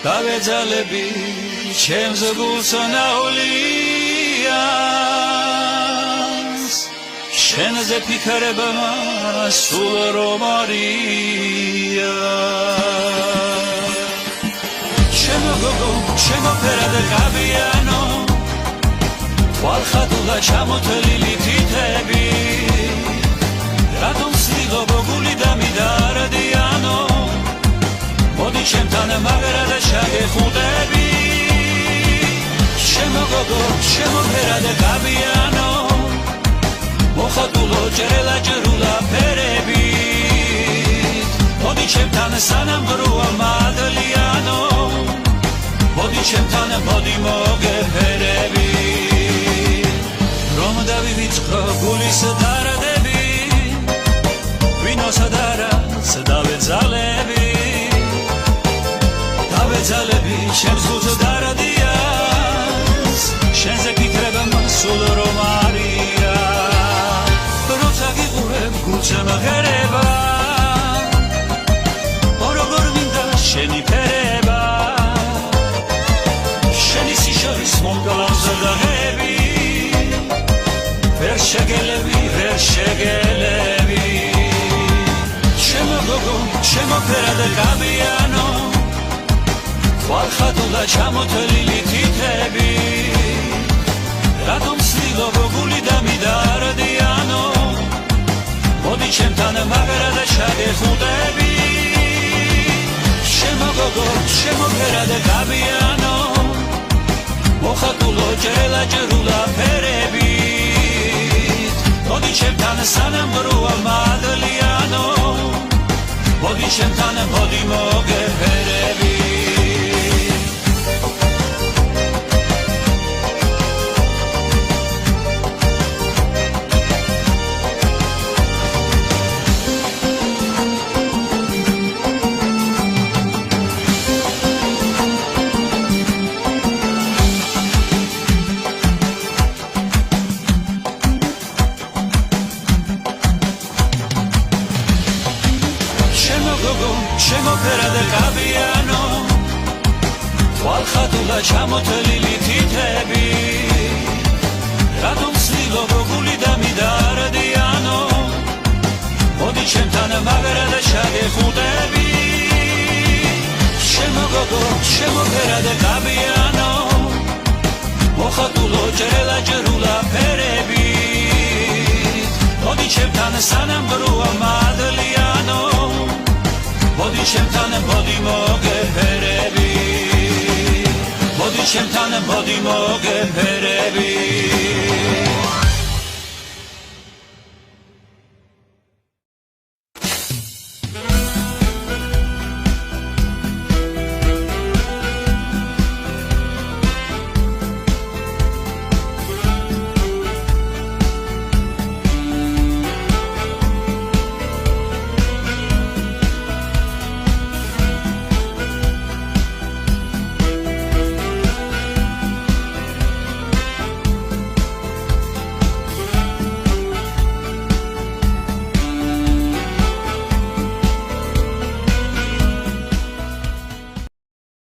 დავეძალები ჩემს გულს ნაოლიანს შენზე ფიქრება სულ რომ არია ჩემო გოგო ჩემო ფერად კაბიანო თვალხატულა ჩამოთლილი თითები რატომ სიღობ გული დამიდარდიანო მოდი ჩემთან მაგრად შეგეხუტები ჩემო გოგო ჩემო ფერად კაბიანო მოხატულო ჭრელა ჭრულა ფერები მოდი ჩემთან სანამ გროა მადლიანო მოდი ჩემთან მოდი მოგეფერები რომ დავივიწყო გულის დარდები ვინოს დარას დავეძალები დავეძალები ჩემს გულს დარდიანს შენზე ფიქრება სულ რომ არია როცა გიყურებ გულს მღერება როგორ მინდა შენი ფერება შენი სიშვარის მომკლავს დაღები ვერ შეგელები ჩემო გოგო ჩემო ფერად კაბიანო თვალხატულა ჩამოთლილი თითები რატომ სიღობ გული დამიდარდიანო მოდი ჩემთან მაგრად შეგეხუტები ჩემო გოგო ჩემო ფერად კაბიანო მოხატულო ჭრელა ჭრულა ფერები მოდი ჩემთან სანამ გროა მადლიანო მოდი ჩემთან მოდი მოგეფერები ჩემო ფერად კაბიანო თვალხატულა ჩამოთლილი თითები რატომ სიღობ გული დამიდარდიანო მოდი ჩემთან მაგრად შეგეხუტები ჩემო გოგო ჩემო ფერად კაბიანო მოხატულო ჭრელა ჭრულა ფერები მოდი ჩემთან სანამ გროა მადლიანო მოდი ჩემთან მოდი მოგეფერები მოდი ჩემთან მოდი მოგეფერები